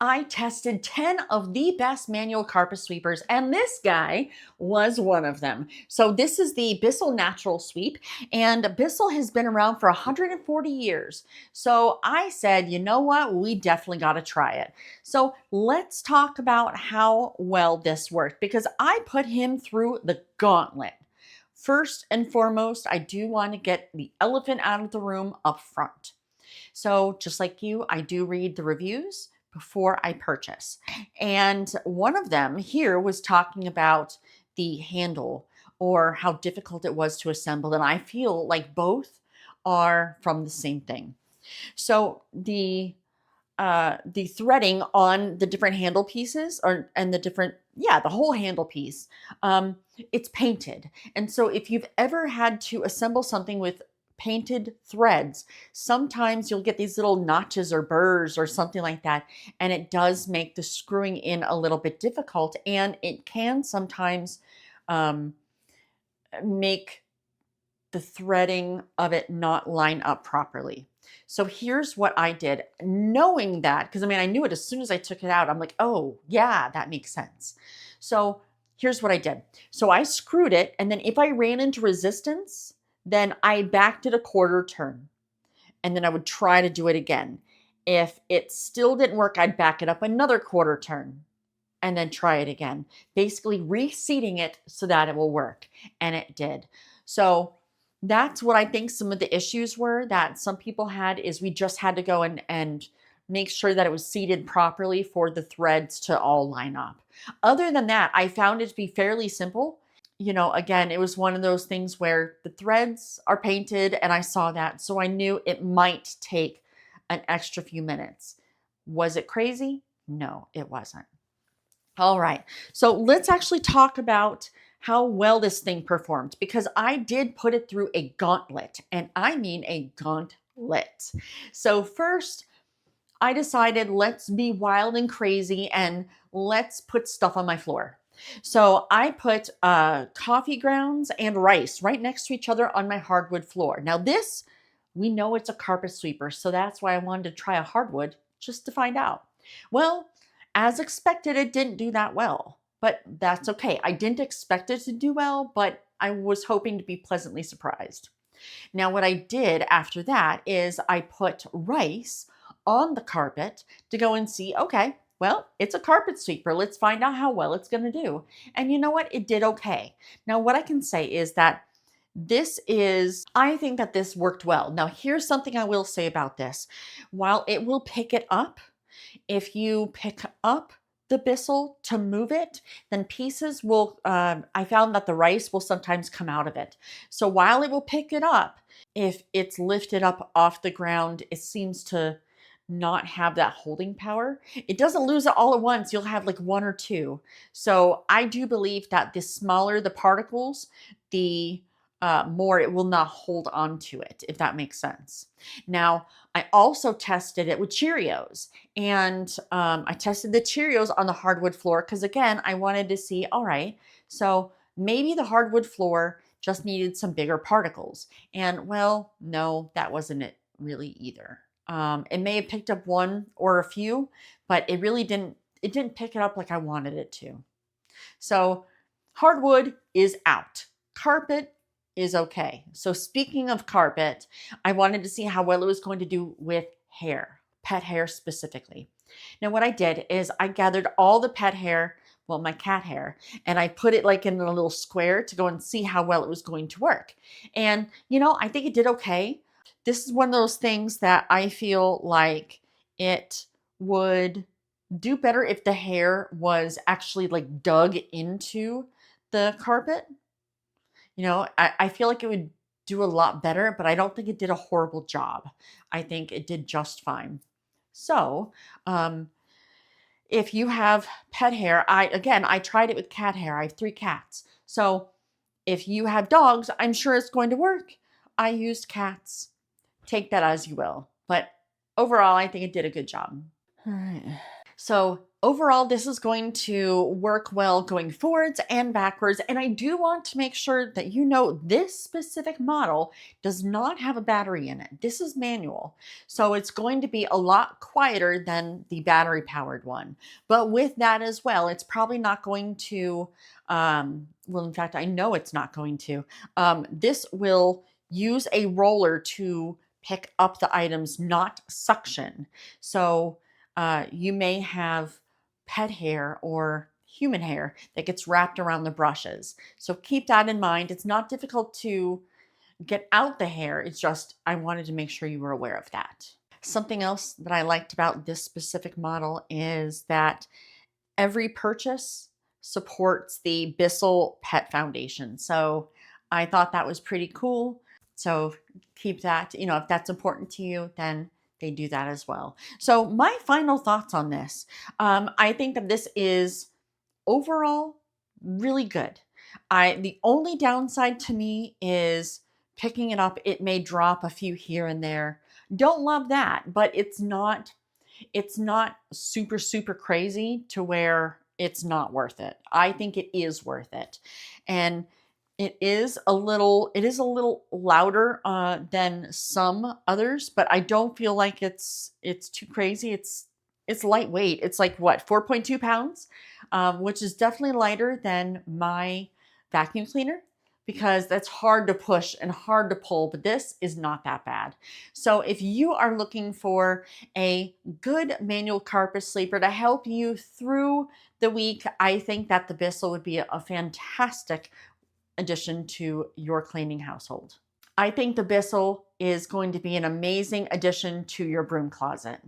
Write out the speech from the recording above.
I tested 10 of the best manual carpet sweepers, and this guy was one of them. So this is the Bissell Natural Sweep, and Bissell has been around for 140 years. So I said, you know what? We definitely got to try it. So let's talk about how well this worked, because I put him through the gauntlet. First and foremost, I do want to get the elephant out of the room up front. So just like you, I do read the reviews before I purchase. And one of them here was talking about the handle or how difficult it was to assemble. And I feel like both are from the same thing. So the threading on the different handle pieces and the whole handle piece, it's painted. And so if you've ever had to assemble something with painted threads, sometimes you'll get these little notches or burrs or something like that, and it does make the screwing in a little bit difficult, and it can sometimes um, make the threading of it not line up properly. So here's what I did, knowing that, because I knew it as soon as I took it out. I'm like, oh, yeah, that makes sense. So here's what I did. So I screwed it, and then if I ran into resistance, then I backed it a quarter turn, and then I would try to do it again. If it still didn't work, I'd back it up another quarter turn and then try it again, basically reseating it so that it will work. And it did. So that's what I think some of the issues were that some people had, is we just had to go and make sure that it was seated properly for the threads to all line up. Other than that, I found it to be fairly simple. Again, it was one of those things where the threads are painted and I saw that. So I knew it might take an extra few minutes. Was it crazy? No, it wasn't. All right, so let's actually talk about how well this thing performed, because I did put it through a gauntlet, and I mean a gauntlet. So first, I decided let's be wild and crazy and let's put stuff on my floor. So I put coffee grounds and rice right next to each other on my hardwood floor. Now this, we know it's a carpet sweeper, so that's why I wanted to try a hardwood just to find out. Well, as expected, it didn't do that well, but that's okay. I didn't expect it to do well, but I was hoping to be pleasantly surprised. Now, what I did after that is I put rice on the carpet to go and see, okay, well, it's a carpet sweeper. Let's find out how well it's going to do. And you know what? It did okay. Now, what I can say is that I think that this worked well. Now, here's something I will say about this. While it will pick it up, if you pick up the Bissell to move it, then pieces will, I found that the rice will sometimes come out of it. So while it will pick it up, if it's lifted up off the ground, it seems to not have that holding power. It doesn't lose it all at once. You'll have like one or two. So I do believe that the smaller the particles, the more it will not hold on to it, if that makes sense. Now, I also tested it with Cheerios, and I tested the Cheerios on the hardwood floor because, again, I wanted to see, all right, so maybe the hardwood floor just needed some bigger particles. And well, no, that wasn't it really either. It may have picked up one or a few, but it didn't pick it up like I wanted it to. So hardwood is out. Carpet is okay. So speaking of carpet, I wanted to see how well it was going to do with hair, pet hair specifically. Now what I did is I gathered all the pet hair, well, my cat hair, and I put it like in a little square to go and see how well it was going to work. And, I think it did okay. This is one of those things that I feel like it would do better if the hair was actually like dug into the carpet. I feel like it would do a lot better, but I don't think it did a horrible job. I think it did just fine. So, if you have pet hair, I tried it with cat hair. I have 3 cats. So if you have dogs, I'm sure it's going to work. I used cats. Take that as you will. But overall, I think it did a good job. All right. So overall, this is going to work well going forwards and backwards. And I do want to make sure that you know this specific model does not have a battery in it. This is manual. So it's going to be a lot quieter than the battery powered one. But with that as well, it's probably not going to, well, in fact, I know it's not going to. This will use a roller to pick up the items, not suction. So you may have pet hair or human hair that gets wrapped around the brushes. So keep that in mind. It's not difficult to get out the hair. It's just, I wanted to make sure you were aware of that. Something else that I liked about this specific model is that every purchase supports the Bissell Pet Foundation. So I thought that was pretty cool. So keep that, if that's important to you, then they do that as well. So my final thoughts on this, I think that this is overall really good. The only downside to me is picking it up. It may drop a few here and there. Don't love that, but it's not super, super crazy to where it's not worth it. I think it is worth it. And it is a little louder than some others, but I don't feel like it's too crazy. It's lightweight. It's like what, 4.2 pounds, which is definitely lighter than my vacuum cleaner because that's hard to push and hard to pull, but this is not that bad. So if you are looking for a good manual carpet sleeper to help you through the week, I think that the Bissell would be a fantastic addition to your cleaning household. I think the Bissell is going to be an amazing addition to your broom closet.